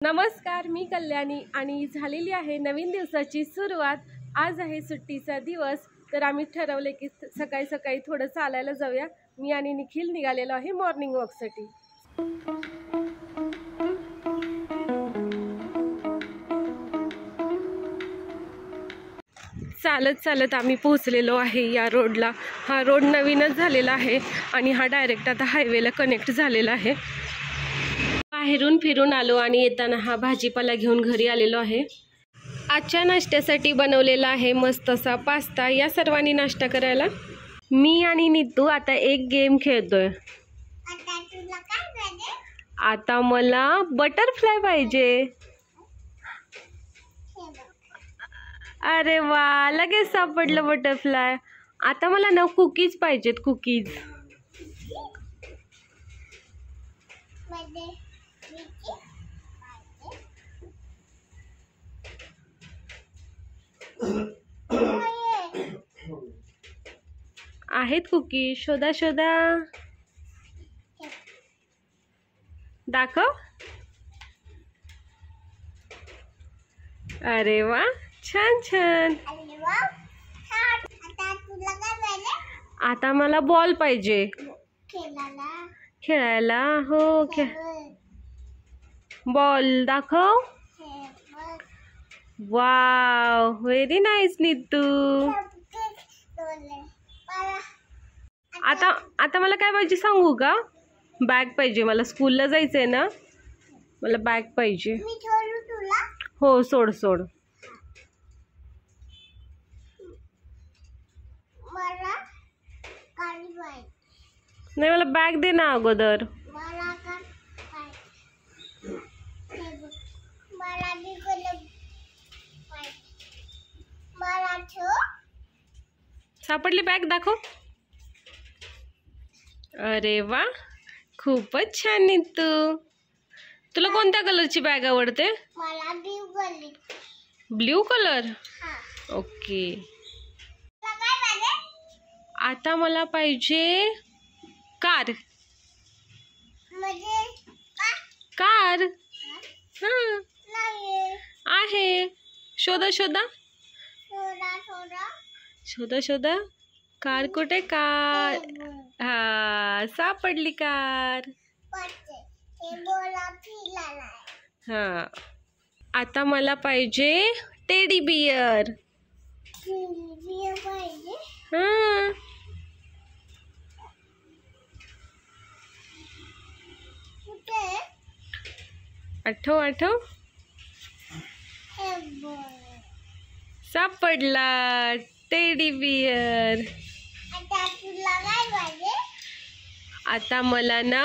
नमस्कार, मी कल्याणी आणि झालेली आहे नवीन दिवसाची सुरुवात। आज आहे सुट्टीचा दिवस, तर आम्ही ठरवले की सकाळी सकाळी थोडं चालायला जाऊया। मी आणि निखिल निघालेलो आहे मॉर्निंग वॉकसाठी। चालत चालत आम्ही पोहोचलेलो आहे या रोडला। हा रोड नवीनच झालेला आहे आणि हा डायरेक्ट आता हायवेला कनेक्ट झालेला आहे। बाहेरून फिरून आलो आणि येताना हा भाजीपाला घेऊन घरी आलेलो आहे। आजच्या नाश्त्यासाठी बनवलेला आहे मस्त असा पास्ता। या सर्वांनी नाश्ता करायला। मी आणि नीतू आता एक गेम खेळतोय। आता मला बटरफ्लाय पाहिजे। अरे वा, लगेच सापडलं बटरफ्लाय। आता मला ना कुकीज पाहिजेत, कुकीज। आहेत कुकीज, शोधा शोधा, दाखव। अरे वा, छान छान। आता मला बॉल पाहिजे खेळायला। हो, बॉल दाखव। Wow, very nice Neetu. आता मला काय पाहिजे सांगू का? बॅग पाहिजे मला, स्कूलला जायचंय ना, मला बॅग पाहिजे। हो, सोड सोड। नाही, मला बॅग दे ना अगोदर। सापडली बॅग, दाखव। अरे वा, खूपच छान नीतू। तुला कोणत्या कलरची बॅग आवडते? मला blue colour. Blue colour, okay. आता मला पाहिजे कार। कार हाँ आहे, शोधा शोधा शोधा शोधा। कार कुठे? कार, हा, सापडली कार। हा, आता मला पाहिजे टेडी बियर। हाँ, आठव आठव, सापडला टेडी बियर। आता मला ना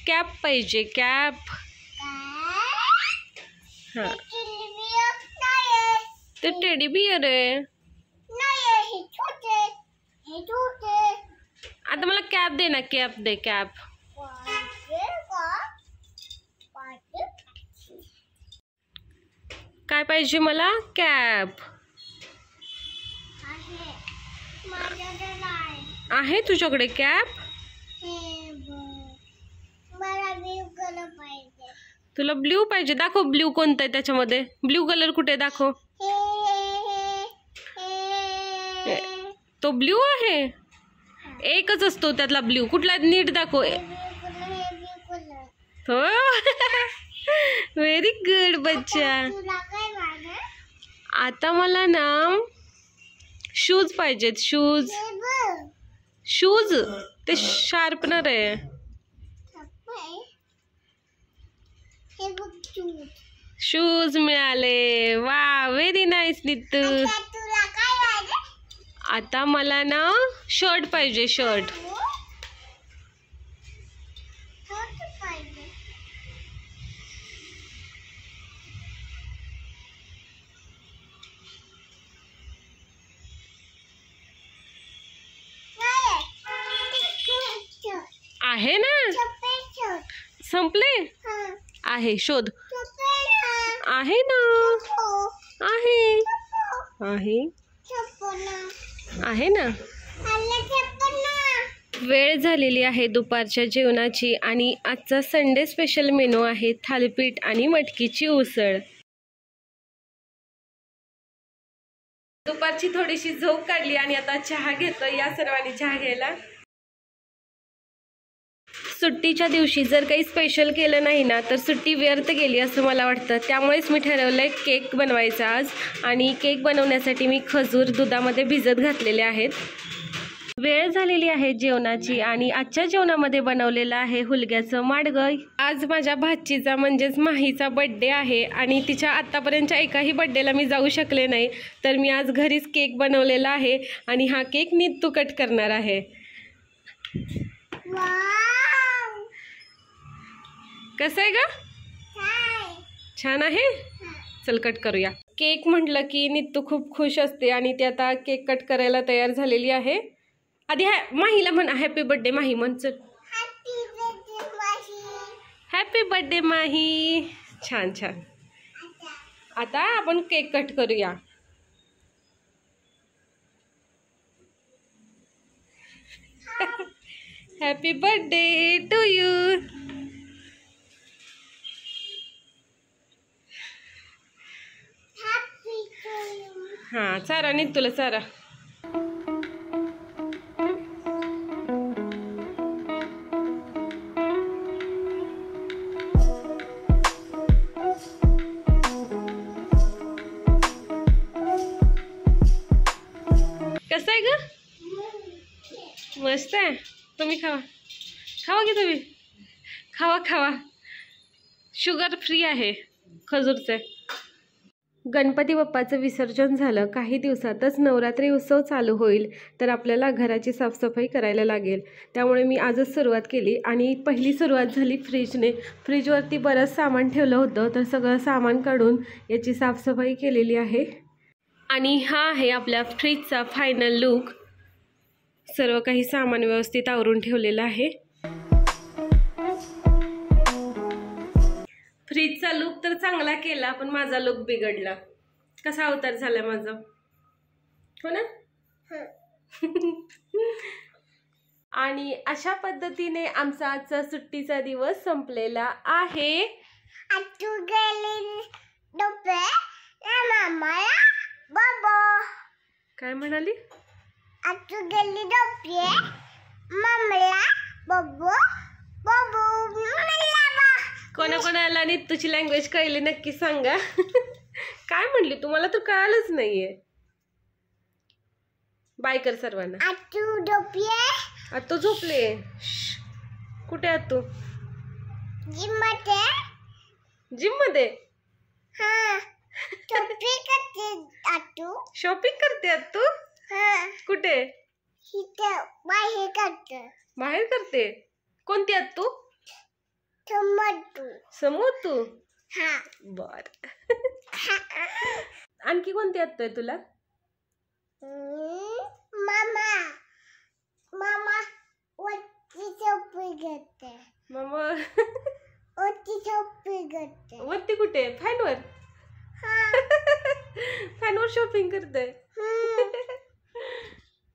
कॅप पाहिजे, कॅप। हाँ, ते टेडी बियर आहे। आता मला कॅप दे ना, कॅप दे, कॅप। काय पाहिजे मला? कॅप आहे तुझ्याकडे कॅप? तुला ब्ल्यू पाहिजे, दाखव ब्ल्यू कोणता आहे त्याच्यामध्ये। ब्ल्यू कलर कुठे, दाखव। तो ब्ल्यू आहे, एकच असतो त्यातला ब्ल्यू, कुठला नीट दाखव। हो, व्हेरी गुड बच्चा। आता मला ना शूज पाहिजेत, शूज। शूज ते शार्पनर आहे। शूज मिळाले, वा, व्हेरी नाईस नीतू। आता मला ना शर्ट पाहिजे, शर्ट। आहे ना, संपले आहे, शोध। आहे ना, आहे आहे आहे ना। वेळ झालेली आहे दुपारच्या जेवणाची आणि आजचा संडे स्पेशल मेनू आहे थालीपीठ आणि मटकीची उसळ. दुपारची थोडीशी झोप काढली आणि आता चहा घेतो. या सर्वांनी चहा घ्यायला. सुट्टीच्या दिवशी जर काही स्पेशल केलं नाही ना तर सुट्टी व्यर्थ गेली असं मला वाटतं. त्यामुळेच मी ठरवलंय केक बनवायचा आज. आणि केक बनवण्यासाठी मी खजूर दुधामध्ये भिजत घातलेले आहेत. वेळ झालेली आहे जेवणाची आणि आजच्या जेवणामध्ये बनवलेलं आहे हुलग्याचं माडगं. आज माझ्या भाचीचा म्हणजेच माहीचा बड्डे आहे आणि तिच्या आतापर्यंतच्या एकाही बड्डेला मी जाऊ शकले नाही. तर मी आज घरीच केक बनवलेला आहे आणि हा केक नीतू कट करणार आहे. कसं आहे ग? छान आहे. चल कट करूया. केक म्हटलं की नीतू खूप खुश असते आणि ती आता केक कट करायला तयार झालेली आहे. आधी माहीला म्हण हॅपी बर्थडे माही म्हण. चल हॅपी बर्थडे माही. छान छान. आता आपण केक कट करूया. Happy birthday to you. हां चारा नीत तुला चारा. कसं आहे ग? मस्त आहे. तुम्ही खावा. खावा की तुम्ही. खावा खावा. शुगर फ्री आहे खजूरचे. गणपती बाप्पाचं विसर्जन झालं. काही दिवसातच नवरात्री उत्सव चालू होईल तर आपल्याला घराची साफसफाई करायला लागेल. त्यामुळे मी आजच सुरुवात केली आणि पहिली सुरुवात झाली फ्रीजने. फ्रीजवरती बरंच सामान ठेवलं होतं तर सगळं सामान काढून याची साफसफाई केलेली आहे. आणि हा आहे आपल्या फ्रीजचा फायनल लुक. सर्व काही सामान व्यवस्थित आवरून ठेवलेलं आहे. फ्रीजचा लुक तर चांगला केला पण माझा लुक बिघडला. कसा अवतार झाला माझा, हो ना? आणि अशा पद्धतीने आमचा आजचा सुट्टीचा दिवस संपलेला आहे. काय म्हणाली? कोणाकोणाला नीतूची लँग्वेज कळली नक्की सांगा. काय म्हणली तुम्हाला तर कळालंच नाहीये. बाय कर सर्वांना. आत्तू झोपले. कुठे आत्तू? जिम मध्ये. शॉपिंग करते आत्तू? कुठे? बाहेर करते. कोणती आत्तू? समोतू. बर. आणखी कोणती आत्तू आहे तुला? मामा वरती कुठे? फॅनवर. फॅनवर शॉपिंग करते.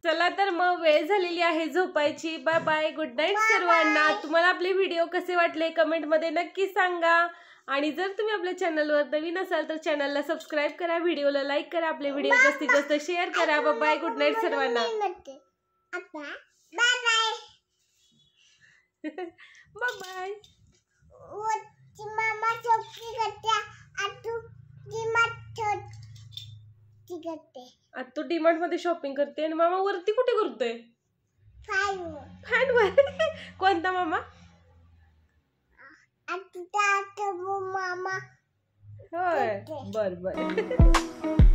चला तर मग वेळ झालेली आहे झोपायची. Bye bye. गुड नाईट सर्वांना. तुम्हाला आपले व्हिडिओ कसे वाटले कमेंटमध्ये नक्की सांगा. आणि जर तुम्ही आपल्या चॅनलवर नवीन असाल तर चॅनलला सबस्क्राईब करा, व्हिडिओला लाईक करा, आपले व्हिडिओ जास्तीत जास्त शेअर करा. Bye bye. गुड नाईट सर्वांना. Bye bye. आत्तू डीमार्ट मध्ये शॉपिंग करते आणि मामा वरती कुठे करतोय? फॅनवर. कोणता मामा? होय. बर बर.